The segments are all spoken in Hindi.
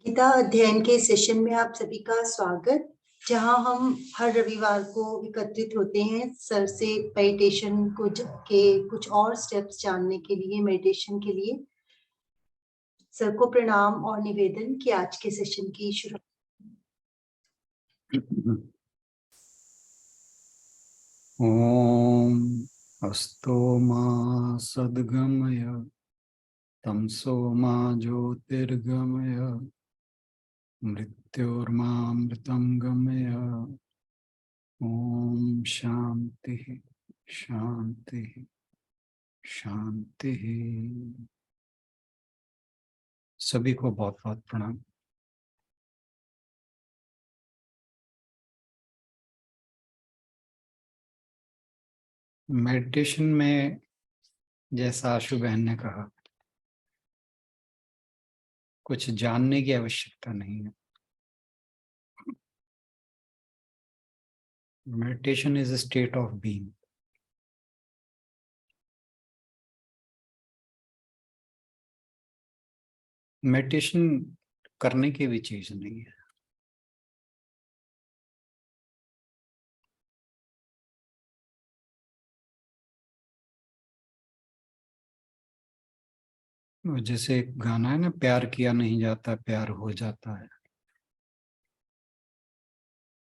गीता अध्ययन के सेशन में आप सभी का स्वागत। जहां हम हर रविवार को एकत्रित होते हैं सर से मेडिटेशन के कुछ और स्टेप्स जानने के लिए, मेडिटेशन के लिए। सर को प्रणाम और निवेदन कि आज के सेशन की शुरुआत। ओम अस्तो मा सद्गमय तमसो मा ज्योतिर्गमय मृत्योर्मामृतं गमय। ओम शांति शांति शांति। सभी को बहुत बहुत प्रणाम। मेडिटेशन में जैसा आशु बहन ने कहा, कुछ जानने की आवश्यकता नहीं है। Meditation is a state of being. Meditation करने की भी चीज नहीं है। जैसे एक गाना है ना, प्यार किया नहीं जाता प्यार हो जाता है।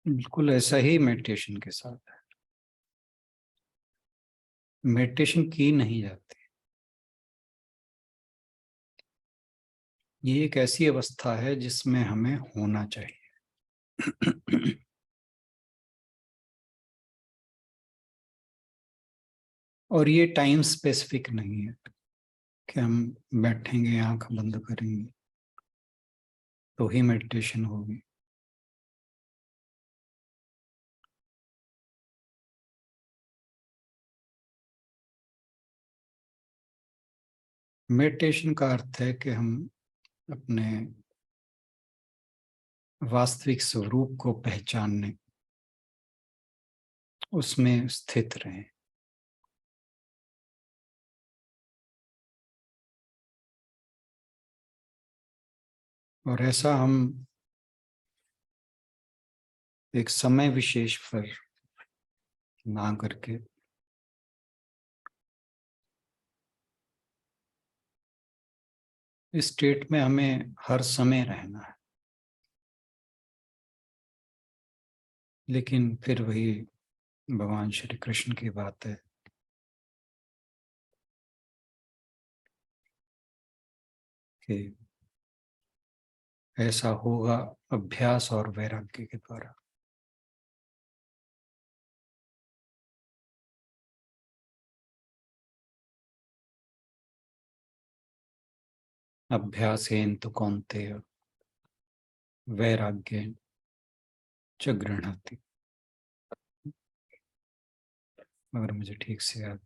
बिल्कुल ऐसा ही मेडिटेशन के साथ है। मेडिटेशन की नहीं जाती। ये एक ऐसी अवस्था है जिसमें हमें होना चाहिए। और ये टाइम स्पेसिफिक नहीं है कि हम बैठेंगे, आंख बंद करेंगे तो ही मेडिटेशन होगी। मेडिटेशन का अर्थ है कि हम अपने वास्तविक स्वरूप को पहचानने, उसमें स्थित रहें। और ऐसा हम एक समय विशेष पर ना करके इस स्टेट में हमें हर समय रहना है। लेकिन फिर वही भगवान श्री कृष्ण की बात है कि ऐसा होगा अभ्यास और वैराग्य के द्वारा। अभ्यासेन तु कौन्तेय वैराग्येन च गृह्णाति। अगर मुझे ठीक से याद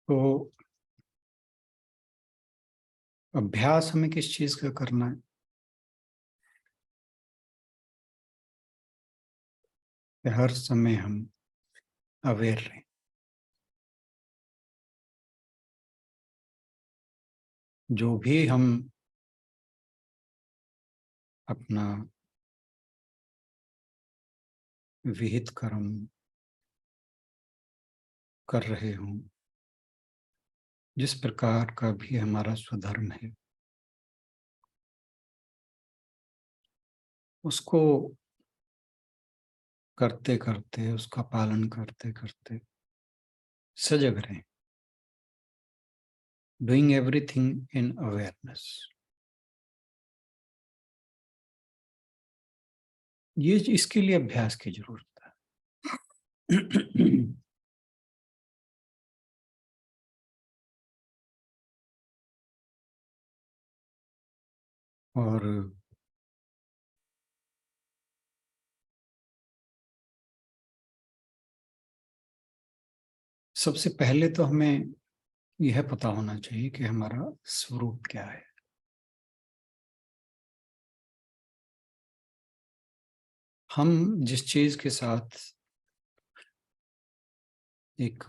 तो अभ्यास हमें किस चीज का करना है कि हर समय हम अवेयर रहें। जो भी हम अपना विहित कर्म कर रहे हों, जिस प्रकार का भी हमारा स्वधर्म है, उसको करते करते, उसका पालन करते करते सजग रहें। Doing everything in awareness. ये इसके लिए अभ्यास की जरूरत है। और सबसे पहले तो हमें यह पता होना चाहिए कि हमारा स्वरूप क्या है। हम जिस चीज के साथ एक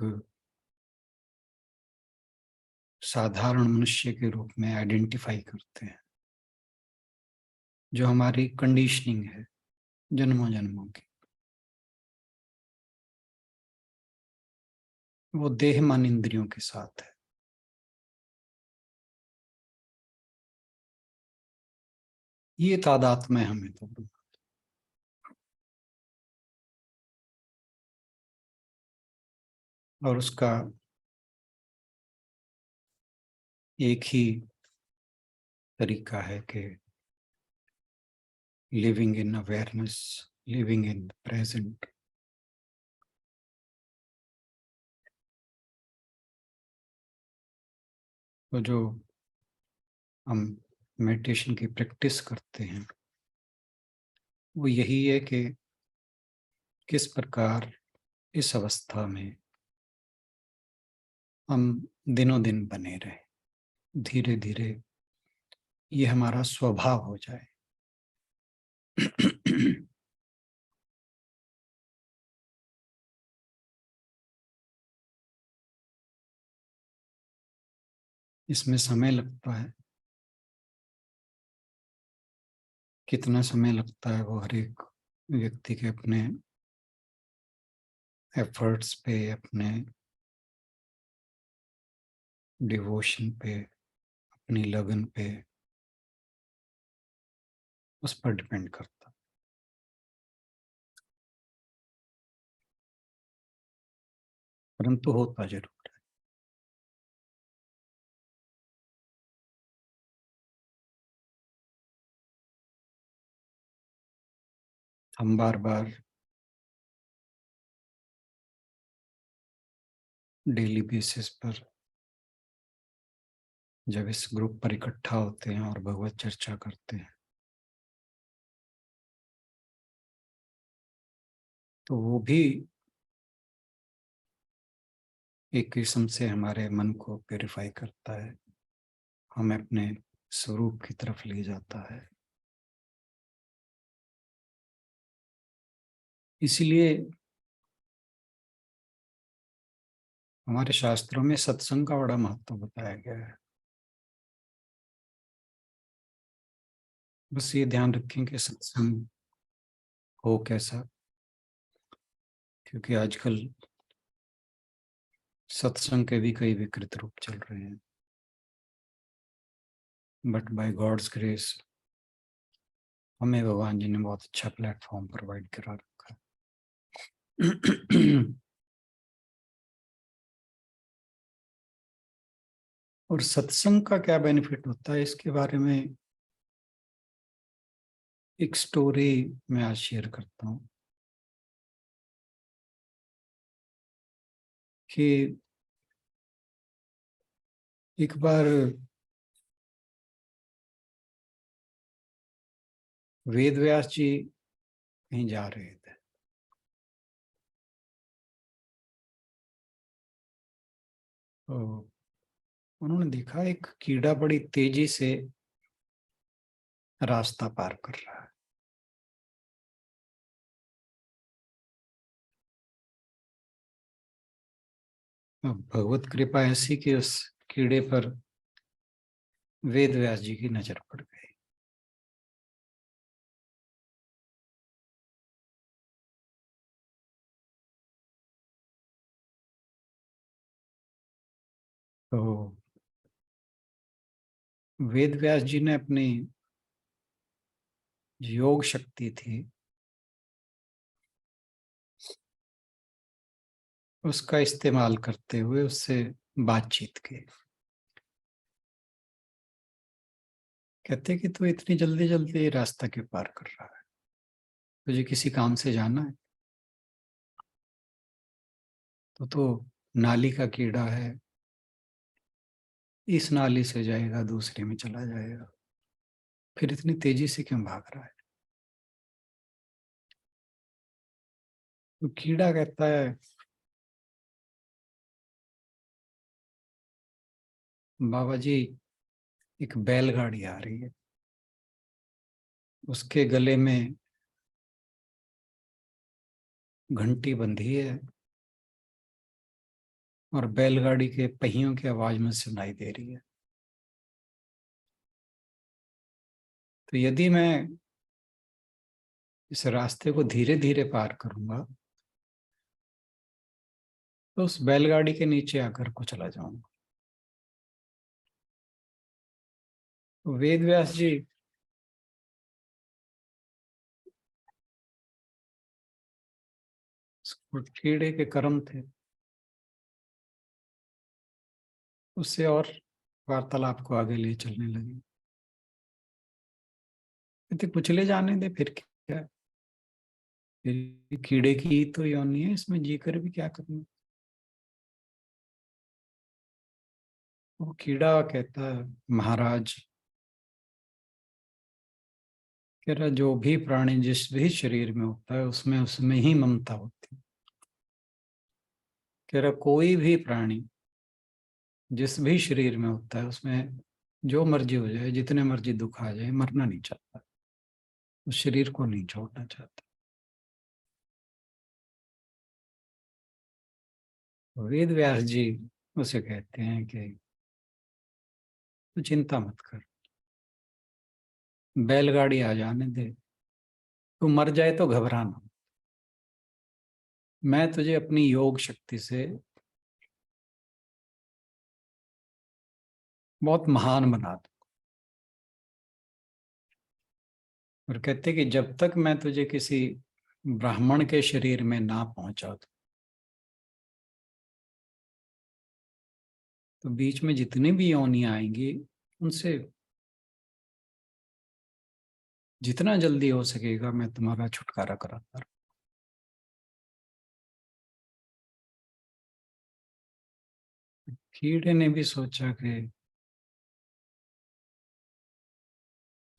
साधारण मनुष्य के रूप में आइडेंटिफाई करते हैं, जो हमारी कंडीशनिंग है जन्मों जन्मों की, वो देह मन इंद्रियों के साथ है। ये तादाद में हमें तो, और उसका एक ही तरीका है कि living in awareness, living in present. तो जो हम मेडिटेशन की प्रैक्टिस करते हैं वो यही है कि किस प्रकार इस अवस्था में हम दिनों दिन बने रहे, धीरे धीरे ये हमारा स्वभाव हो जाए। इसमें समय लगता है, कितना समय लगता है वो हर एक व्यक्ति के अपने एफर्ट्स पे, अपने डिवोशन पे, अपनी लगन पे, उस पर डिपेंड करता है। परंतु होता जरूर है। हम बार बार डेली बेसिस पर जब इस ग्रुप पर इकट्ठा होते हैं और भगवत चर्चा करते हैं तो वो भी एक किस्म से हमारे मन को प्योरीफाई करता है, हमें अपने स्वरूप की तरफ ले जाता है। इसलिए हमारे शास्त्रों में सत्संग का बड़ा महत्व बताया गया है। बस ये ध्यान रखें कि सत्संग हो कैसा, क्योंकि आजकल सत्संग के भी कई विकृत रूप चल रहे हैं। बट बाय गॉड्स ग्रेस हमें भगवान जी ने बहुत अच्छा प्लेटफॉर्म प्रोवाइड करा रखा है। और सत्संग का क्या बेनिफिट होता है इसके बारे में एक स्टोरी मैं आज शेयर करता हूँ कि एक बार वेद व्यास जी कहीं जा रहे थे, तो उन्होंने देखा एक कीड़ा बड़ी तेजी से रास्ता पार कर रहा है। अब भगवत कृपा ऐसी कि उस कीड़े पर वेद व्यास जी की नजर पड़ गई। तो वेद व्यास जी ने अपनी योग शक्ति थी उसका इस्तेमाल करते हुए उससे बातचीत की। कहते कि तू इतनी जल्दी जल्दी रास्ता क्यों पार कर रहा है, तुझे किसी काम से जाना है? तो नाली का कीड़ा है, इस नाली से जाएगा दूसरे में चला जाएगा, फिर इतनी तेजी से क्यों भाग रहा है? तो कीड़ा कहता है बाबा जी एक बैलगाड़ी आ रही है, उसके गले में घंटी बंधी है, और बैलगाड़ी के पहियों की आवाज में सुनाई दे रही है। तो यदि मैं इस रास्ते को धीरे धीरे पार करूंगा तो उस बैलगाड़ी के नीचे आकर को चला जाऊंगा। तो वेद व्यास जी कीड़े के कर्म थे, उससे और वार्तालाप को आगे ले चलने लगे। कहते कुचले जाने दे, फिर क्या, फिर कीड़े की तो योनि है, इसमें जीकर भी क्या करना। वो कीड़ा कहता है, महाराज कह रहा जो भी प्राणी जिस भी शरीर में होता है उसमें उसमें ही ममता होती है। कह रहा कोई भी प्राणी जिस भी शरीर में होता है उसमें जो मर्जी हो जाए, जितने मर्जी दुख आ जाए, मरना नहीं चाहता, उस शरीर को नहीं छोड़ना चाहता। वेद व्यास जी उसे कहते हैं कि तू चिंता मत कर, बैलगाड़ी आ जाने दे, तू मर जाए तो घबराना, मैं तुझे अपनी योग शक्ति से बहुत महान बना दूं। और कहते कि जब तक मैं तुझे किसी ब्राह्मण के शरीर में ना पहुंचा दूं, तो बीच में जितनी भी योनियां आएंगी उनसे जितना जल्दी हो सकेगा मैं तुम्हारा छुटकारा कराता रहूं। कीड़े ने भी सोचा कि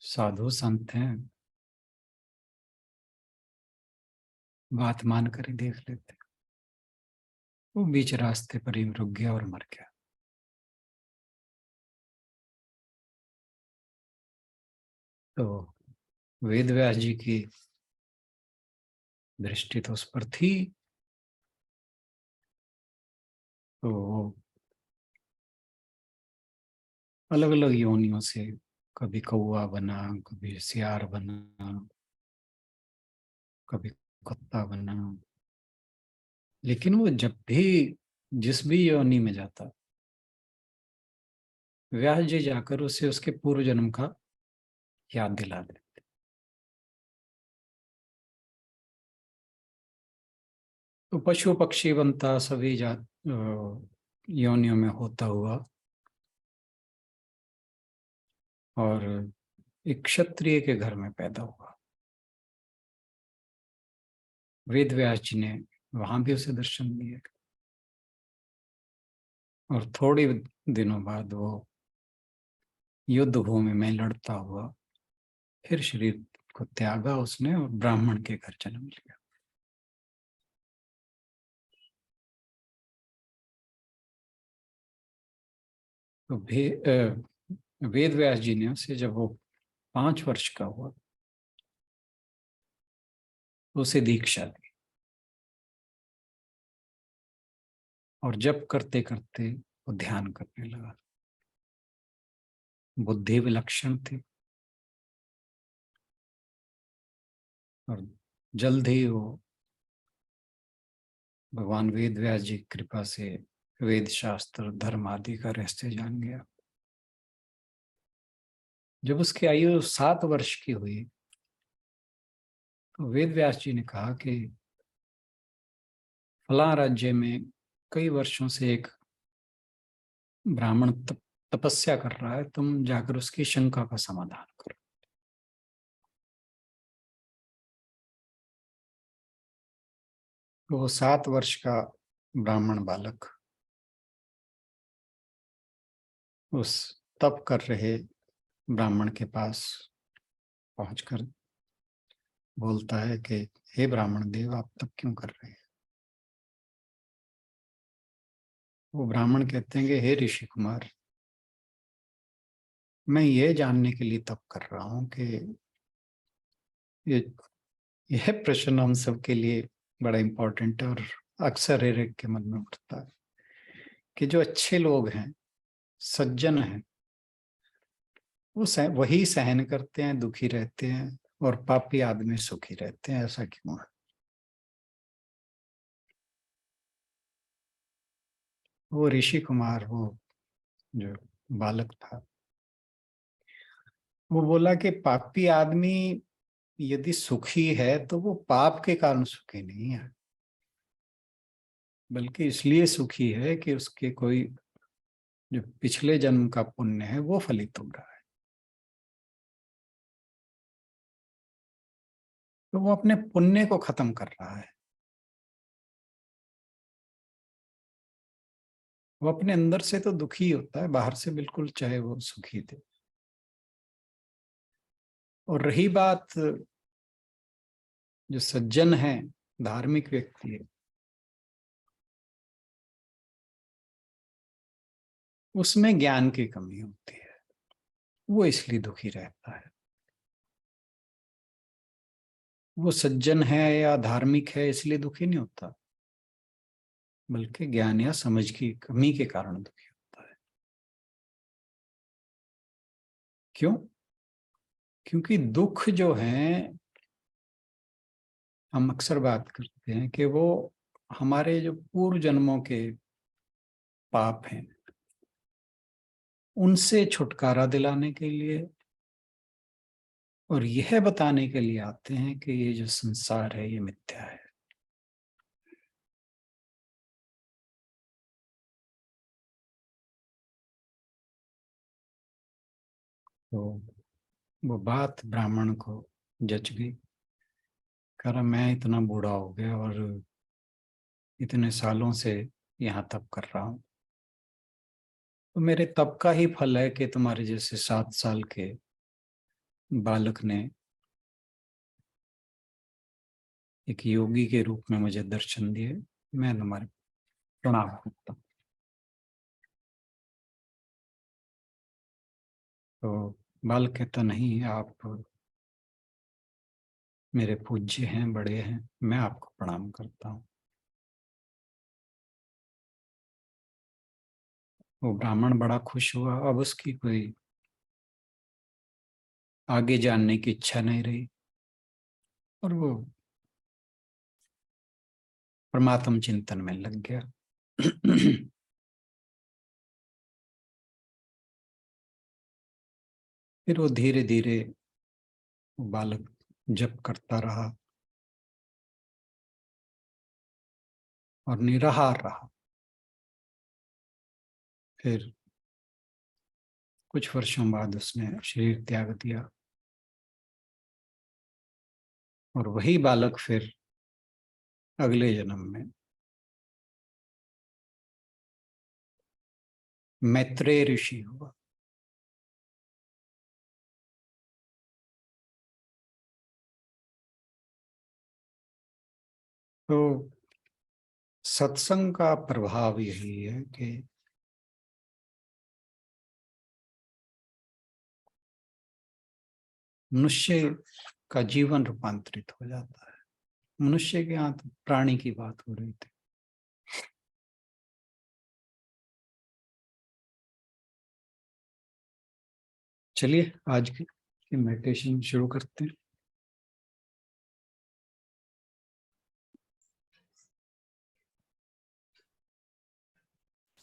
साधु संत हैं, बात मान कर ही देख लेते। वो बीच रास्ते पर ही रुक गया और मर गया। तो वेद व्यास जी की दृष्टि तो उस पर थी, तो अलग अलग योनियों से कभी कौवा बना, कभी सियार बना, कभी कुत्ता बना, लेकिन वो जब भी जिस भी योनि में जाता, व्यास जी जाकर उसे उसके पूर्व जन्म का याद दिला दे। तो पशु पक्षी बनता सभी जात योनियों में होता हुआ और एक क्षत्रिय के घर में पैदा हुआ। वेद व्यास जी ने वहां भी उसे दर्शन दिए और थोड़े दिनों बाद वो युद्ध भूमि में लड़ता हुआ फिर शरीर को त्यागा उसने और ब्राह्मण के घर जन्म लिया। तो वेद व्यास जी ने उसे जब वो 5 वर्ष का हुआ तो उसे दीक्षा दी और जप करते करते वो ध्यान करने लगा। बुद्धि विलक्षण थी और जल्द ही वो भगवान वेद व्यास जी की कृपा से वेद शास्त्र धर्म आदि का रहस्य जान गया। जब उसकी आयु 7 वर्ष की हुई तो वेद व्यास जी ने कहा कि फला राज्य में कई वर्षों से एक ब्राह्मण तपस्या कर रहा है, तुम जाकर उसकी शंका का समाधान करो। तो वो 7 वर्ष का ब्राह्मण बालक उस तप कर रहे ब्राह्मण के पास पहुंचकर बोलता है कि हे ब्राह्मण देव, आप तप क्यों कर रहे हैं। वो ब्राह्मण कहते हैं कि हे ऋषि कुमार, मैं ये जानने के लिए तप कर रहा हूं कि ये यह प्रश्न हम सबके लिए बड़ा इम्पोर्टेंट है और अक्सर हर एक के मन में उठता है कि जो अच्छे लोग हैं, सज्जन हैं, वो वही सहन करते हैं, दुखी रहते हैं, और पापी आदमी सुखी रहते हैं। ऐसा क्यों है? वो ऋषि कुमार, वो जो बालक था, वो बोला कि पापी आदमी यदि सुखी है तो वो पाप के कारण सुखी नहीं है, बल्कि इसलिए सुखी है कि उसके कोई जो पिछले जन्म का पुण्य है वो फलित हो रहा है। तो वो अपने पुण्य को खत्म कर रहा है। वो अपने अंदर से तो दुखी होता है, बाहर से बिल्कुल चाहे वो सुखी थे। और रही बात जो सज्जन है, धार्मिक व्यक्ति है, उसमें ज्ञान की कमी होती है, वो इसलिए दुखी रहता है। वो सज्जन है या धार्मिक है इसलिए दुखी नहीं होता, बल्कि ज्ञान या समझ की कमी के कारण दुखी होता है। क्यों? क्योंकि दुख जो है, हम अक्सर बात करते हैं कि वो हमारे जो पूर्व जन्मों के पाप हैं, उनसे छुटकारा दिलाने के लिए और यह बताने के लिए आते हैं कि ये जो संसार है ये मिथ्या है। तो वो बात ब्राह्मण को जच गई। कह रहा, मैं इतना बूढ़ा हो गया और इतने सालों से यहाँ तप कर रहा हूँ, तो मेरे तप का ही फल है कि तुम्हारे जैसे 7 साल के बालक ने एक योगी के रूप में मुझे दर्शन दिए। मैं तुम्हारे प्रणाम करता हूँ। तो बालक कहता, नहीं, आप मेरे पूज्य हैं, बड़े हैं, मैं आपको प्रणाम करता हूँ। वो ब्राह्मण बड़ा खुश हुआ। अब उसकी कोई आगे जानने की इच्छा नहीं रही और वो परमात्म चिंतन में लग गया। फिर वो धीरे धीरे बालक जप करता रहा और निराहार रहा। फिर कुछ वर्षों बाद उसने शरीर त्याग दिया और वही बालक फिर अगले जन्म में मैत्रेय ऋषि हुआ। तो सत्संग का प्रभाव यही है कि मनुष्य का जीवन रूपांतरित हो जाता है। मनुष्य के यहाँ तो प्राणी की बात हो रही थी। चलिए आज की मेडिटेशन शुरू करते हैं।